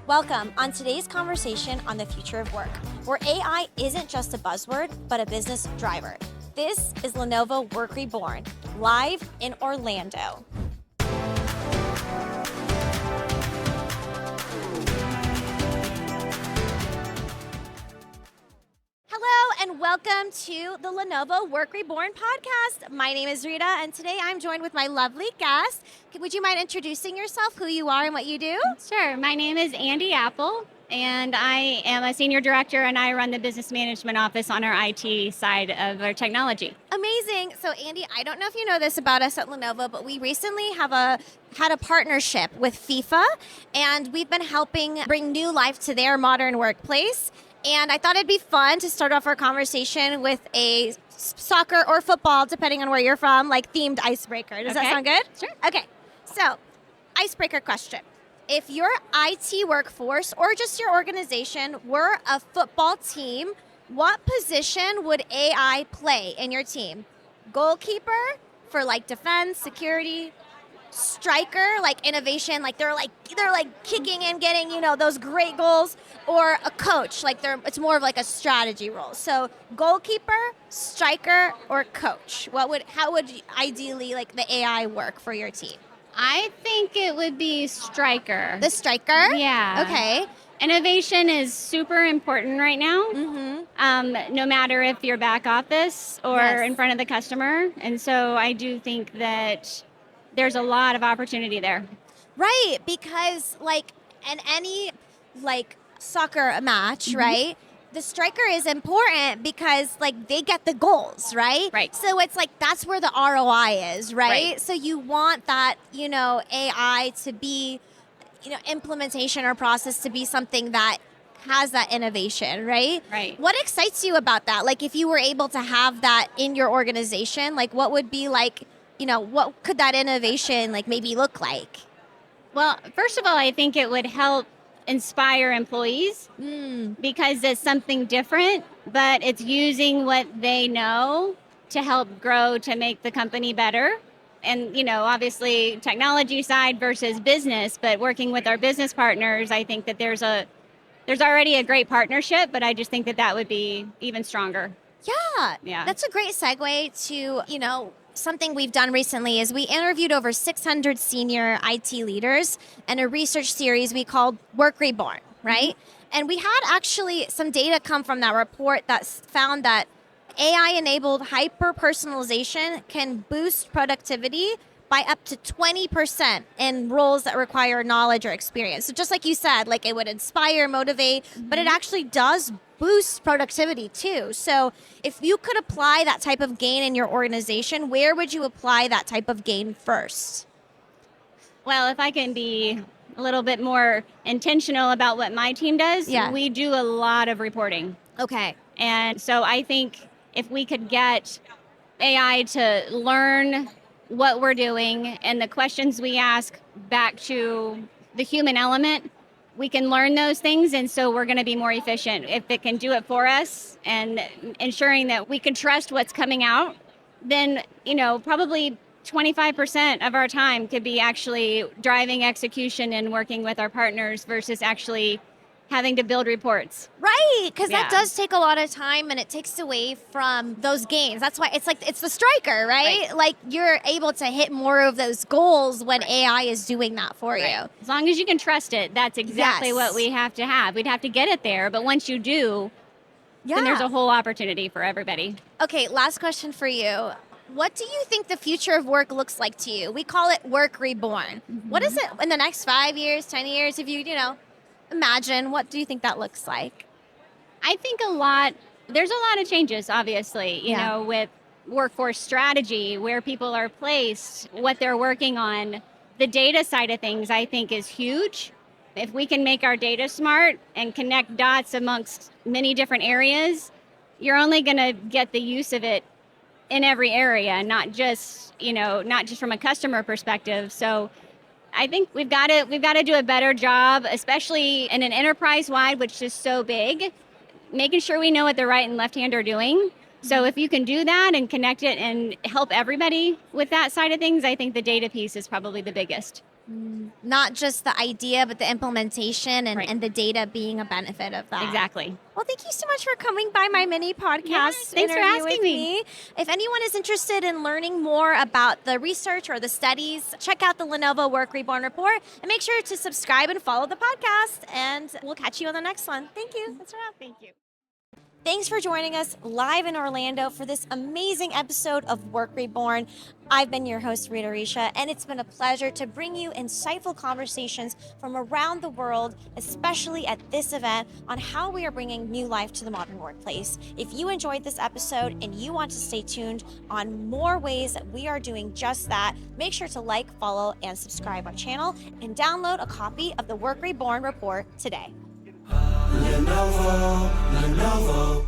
Welcome on today's conversation on the future of work, where AI isn't just a buzzword, but a business driver. This is Lenovo Work Reborn, live in Orlando. Hello and welcome to the Lenovo Work Reborn podcast. My name is Rita and today I'm joined with my lovely guest. Would you mind introducing yourself, who you are and what you do? Sure. My name is Andie Appel and I am a senior director and I run the business management office on our IT side of our technology. Amazing. So Andie, I don't know if you know this about us at Lenovo, but we recently had a partnership with FIFA and we've been helping bring new life to their modern workplace. And I thought it'd be fun to start off our conversation with a soccer or football, depending on where you're from, like themed icebreaker. Does that sound good? Sure. Okay. So, icebreaker question. If your IT workforce or just your organization were a football team, what position would AI play in your team? Goalkeeper for like defense, security, striker, like innovation, like they're kicking and getting, those great goals, or a coach, like it's more of like a strategy role. So goalkeeper, striker, or coach. How would ideally like the AI work for your team? I think it would be striker. The striker? Yeah. Okay. Innovation is super important right now. Mm-hmm. No matter if you're back office or Yes. in front of the customer. And so I do think that there's a lot of opportunity there. Right, because like in any like soccer match, right? The striker is important because like they get the goals, right? Right. So it's like that's where the ROI is, right? Right. So you want that, AI to be, implementation or process to be something that has that innovation, right? Right. What excites you about that? Like if you were able to have that in your organization, like what would be like, what could that innovation like maybe look like? Well, first of all, I think it would help inspire employees because it's something different, but it's using what they know to help grow, to make the company better. And, obviously technology side versus business, but working with our business partners, I think that there's already a great partnership, but I just think that would be even stronger. Yeah. That's a great segue to, something we've done recently is we interviewed over 600 senior IT leaders in a research series we called Work Reborn, right? And we had actually some data come from that report that found that AI-enabled hyper-personalization can boost productivity by up to 20% in roles that require knowledge or experience. So just like you said, like it would inspire, motivate, but it actually does boost productivity too. So if you could apply that type of gain in your organization, where would you apply that type of gain first? Well, if I can be a little bit more intentional about what my team does, we do a lot of reporting. Okay. And so I think if we could get AI to learn what we're doing and the questions we ask back to the human element, we can learn those things. And so we're going to be more efficient. If it can do it for us and ensuring that we can trust what's coming out, then, probably 25% of our time could be actually driving execution and working with our partners versus actually having to build reports. Right, because that does take a lot of time and it takes away from those gains. That's why it's the striker, right? Like you're able to hit more of those goals when AI is doing that for you. As long as you can trust it, that's exactly what we have to have. We'd have to get it there, but once you do, then there's a whole opportunity for everybody. Okay, last question for you. What do you think the future of work looks like to you? We call it Work Reborn. What is it in the next 5 years, 10 years, if you imagine, what do you think that looks like? I think there's a lot of changes, obviously, with workforce strategy, where people are placed, what they're working on. The data side of things, I think, is huge. If we can make our data smart and connect dots amongst many different areas, you're only going to get the use of it in every area, not just from a customer perspective. So I think we've got to do a better job, especially in an enterprise-wide, which is so big, making sure we know what the right and left hand are doing. So if you can do that and connect it and help everybody with that side of things, I think the data piece is probably the biggest. Not just the idea, but the implementation and, Right. and the data being a benefit of that. Exactly. Well, thank you so much for coming by my mini podcast. Yes, thanks for interview asking with me. If anyone is interested in learning more about the research or the studies, check out the Lenovo Work Reborn report and make sure to subscribe and follow the podcast. And we'll catch you on the next one. Thank you. That's a wrap. Thank you. Thanks for joining us live in Orlando for this amazing episode of Work Reborn. I've been your host, Rita Risha, and it's been a pleasure to bring you insightful conversations from around the world, especially at this event, on how we are bringing new life to the modern workplace. If you enjoyed this episode and you want to stay tuned on more ways that we are doing just that, make sure to like, follow, and subscribe our channel and download a copy of the Work Reborn report today. Lenovo, Lenovo.